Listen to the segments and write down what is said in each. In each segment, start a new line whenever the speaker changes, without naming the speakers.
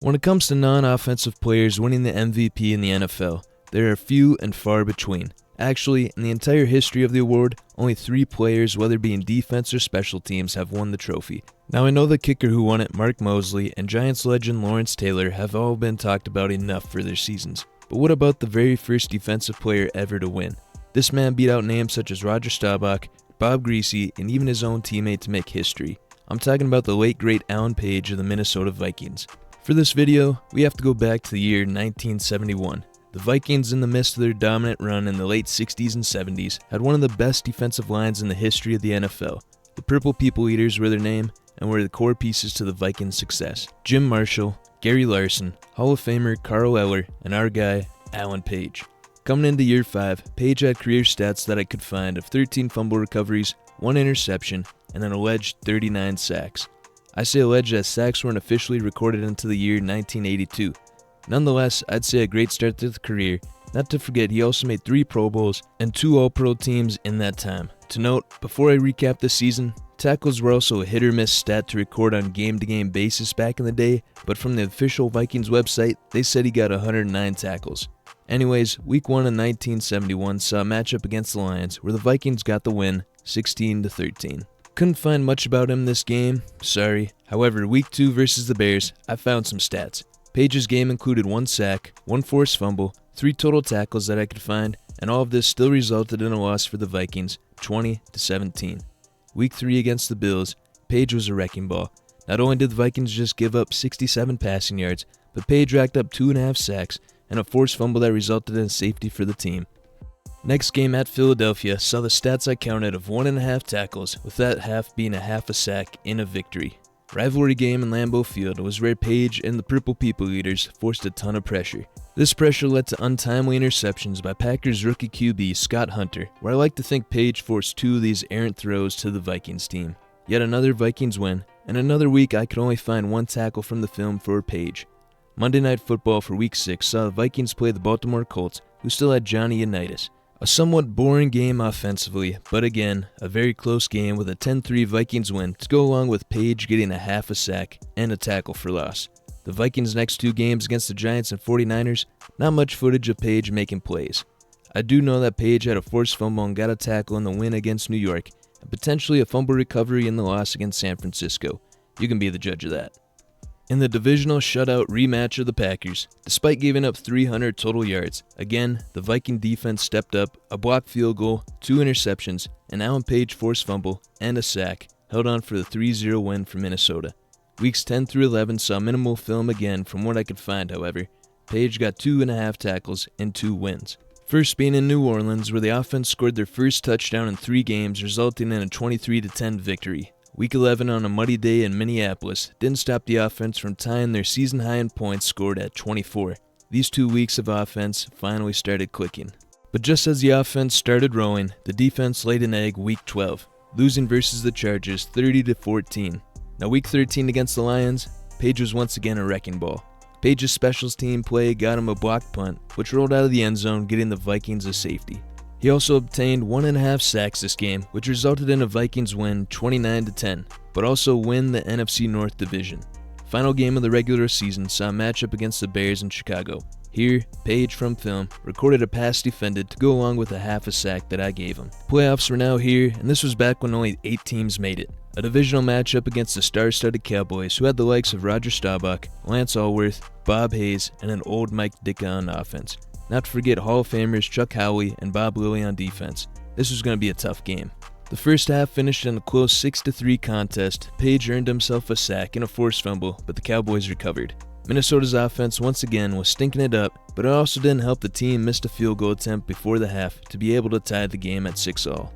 When it comes to non-offensive players winning the MVP in the NFL, there are few and far between. Actually, in the entire history of the award, only 3 players, whether being defense or special teams, have won the trophy. Now I know the kicker who won it, Mark Mosley, and Giants legend Lawrence Taylor have all been talked about enough for their seasons. But what about the very first defensive player ever to win? This man beat out names such as Roger Staubach, Bob Griese, and even his own teammate to make history. I'm talking about the late great Alan Paige of the Minnesota Vikings. For this video, we have to go back to the year 1971. The Vikings, in the midst of their dominant run in the late 60s and 70s, had one of the best defensive lines in the history of the NFL. The Purple People Eaters were their name and were the core pieces to the Vikings' success. Jim Marshall, Gary Larson, Hall of Famer Carl Eller, and our guy, Alan Paige. Coming into year 5, Paige had career stats that I could find of 13 fumble recoveries, 1 interception, and an alleged 39 sacks. I say alleged as sacks weren't officially recorded until the year 1982. Nonetheless, I'd say a great start to the career. Not to forget, he also made 3 Pro Bowls and 2 All-Pro teams in that time. To note, before I recap the season, tackles were also a hit-or-miss stat to record on game-to-game basis back in the day, but from the official Vikings website, they said he got 109 tackles. Anyways, Week 1 in 1971 saw a matchup against the Lions, where the Vikings got the win, 16-13. Couldn't find much about him this game, sorry. However, Week 2 versus the Bears, I found some stats. Paige's game included 1 sack, 1 forced fumble, 3 total tackles that I could find, and all of this still resulted in a loss for the Vikings, 20-17. Week 3 against the Bills, Paige was a wrecking ball. Not only did the Vikings just give up 67 passing yards, but Paige racked up 2.5 sacks and a forced fumble that resulted in safety for the team. Next game at Philadelphia saw the stats I counted of 1.5 tackles, with that half being a half a sack in a victory. Rivalry game in Lambeau Field was where Paige and the Purple People Eaters forced a ton of pressure. This pressure led to untimely interceptions by Packers rookie QB Scott Hunter, where I like to think Paige forced 2 of these errant throws to the Vikings team. Yet another Vikings win, and another week I could only find 1 tackle from the film for Paige. Monday Night Football for Week 6 saw the Vikings play the Baltimore Colts, who still had Johnny Unitas. A somewhat boring game offensively, but again, a very close game with a 10-3 Vikings win to go along with Paige getting a half a sack and a tackle for loss. The Vikings' next 2 games against the Giants and 49ers, not much footage of Paige making plays. I do know that Paige had a forced fumble and got a tackle in the win against New York, and potentially a fumble recovery in the loss against San Francisco. You can be the judge of that. In the divisional shutout rematch of the Packers, despite giving up 300 total yards, again, the Viking defense stepped up, a blocked field goal, 2 interceptions, an Alan Paige forced fumble, and a sack, held on for the 3-0 win for Minnesota. Weeks 10 through 11 saw minimal film again from what I could find, however. Paige got 2.5 tackles and 2 wins. First being in New Orleans, where the offense scored their first touchdown in 3 games, resulting in a 23-10 victory. Week 11 on a muddy day in Minneapolis didn't stop the offense from tying their season high in points scored at 24. These 2 weeks of offense finally started clicking. But just as the offense started rolling, the defense laid an egg Week 12, losing versus the Chargers 30-14. Now Week 13 against the Lions, Paige was once again a wrecking ball. Paige's specials team play got him a blocked punt, which rolled out of the end zone, getting the Vikings a safety. He also obtained 1.5 sacks this game, which resulted in a Vikings win 29-10, but also win the NFC North Division. Final game of the regular season saw a matchup against the Bears in Chicago. Here, Paige from film recorded a pass defended to go along with a half a sack that I gave him. Playoffs were now here, and this was back when only 8 teams made it. A divisional matchup against the star-studded Cowboys, who had the likes of Roger Staubach, Lance Allworth, Bob Hayes, and an old Mike Ditka on offense. Not to forget Hall of Famers Chuck Howley and Bob Lilly on defense. This was going to be a tough game. The first half finished in a close 6-3 contest. Paige earned himself a sack and a forced fumble, but the Cowboys recovered. Minnesota's offense once again was stinking it up, but it also didn't help the team miss a field goal attempt before the half to be able to tie the game at 6-all.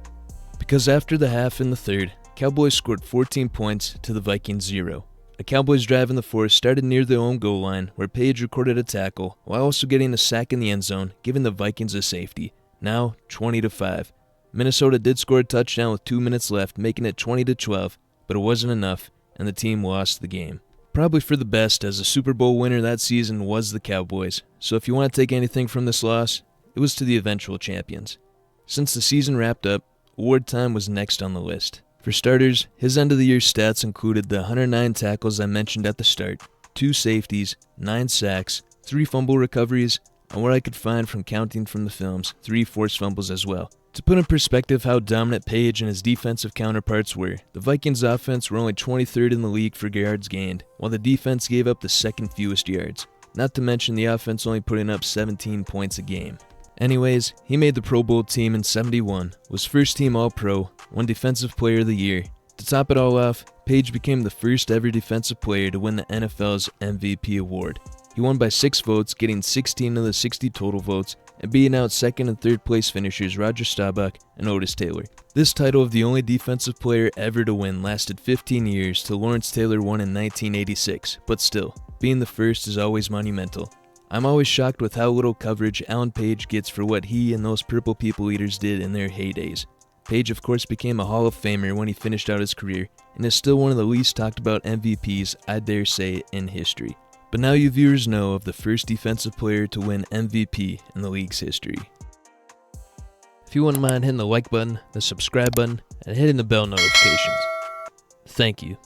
Because after the half in the third, Cowboys scored 14 points to the Vikings 0. A Cowboys drive in the fourth started near their own goal line, where Paige recorded a tackle, while also getting a sack in the end zone, giving the Vikings a safety. Now 20-5. Minnesota did score a touchdown with 2 minutes left, making it 20-12, but it wasn't enough, and the team lost the game. Probably for the best, as the Super Bowl winner that season was the Cowboys, so if you want to take anything from this loss, it was to the eventual champions. Since the season wrapped up, award time was next on the list. For starters, his end-of-the-year stats included the 109 tackles I mentioned at the start, 2 safeties, 9 sacks, 3 fumble recoveries, and what I could find from counting from the films, 3 forced fumbles as well. To put in perspective how dominant Paige and his defensive counterparts were, the Vikings offense were only 23rd in the league for yards gained, while the defense gave up the second fewest yards. Not to mention the offense only putting up 17 points a game. Anyways, he made the Pro Bowl team in '71, was first team All-Pro, won Defensive Player of the Year. To top it all off, Paige became the first ever defensive player to win the NFL's MVP award. He won by 6 votes, getting 16 of the 60 total votes, and beating out second and third place finishers Roger Staubach and Otis Taylor. This title of the only defensive player ever to win lasted 15 years till Lawrence Taylor won in 1986, but still, being the first is always monumental. I'm always shocked with how little coverage Alan Paige gets for what he and those Purple People Eaters did in their heydays. Paige of course became a Hall of Famer when he finished out his career, and is still one of the least talked about MVPs, I dare say, in history. But now you viewers know of the first defensive player to win MVP in the league's history. If you wouldn't mind hitting the like button, the subscribe button, and hitting the bell notifications. Thank you.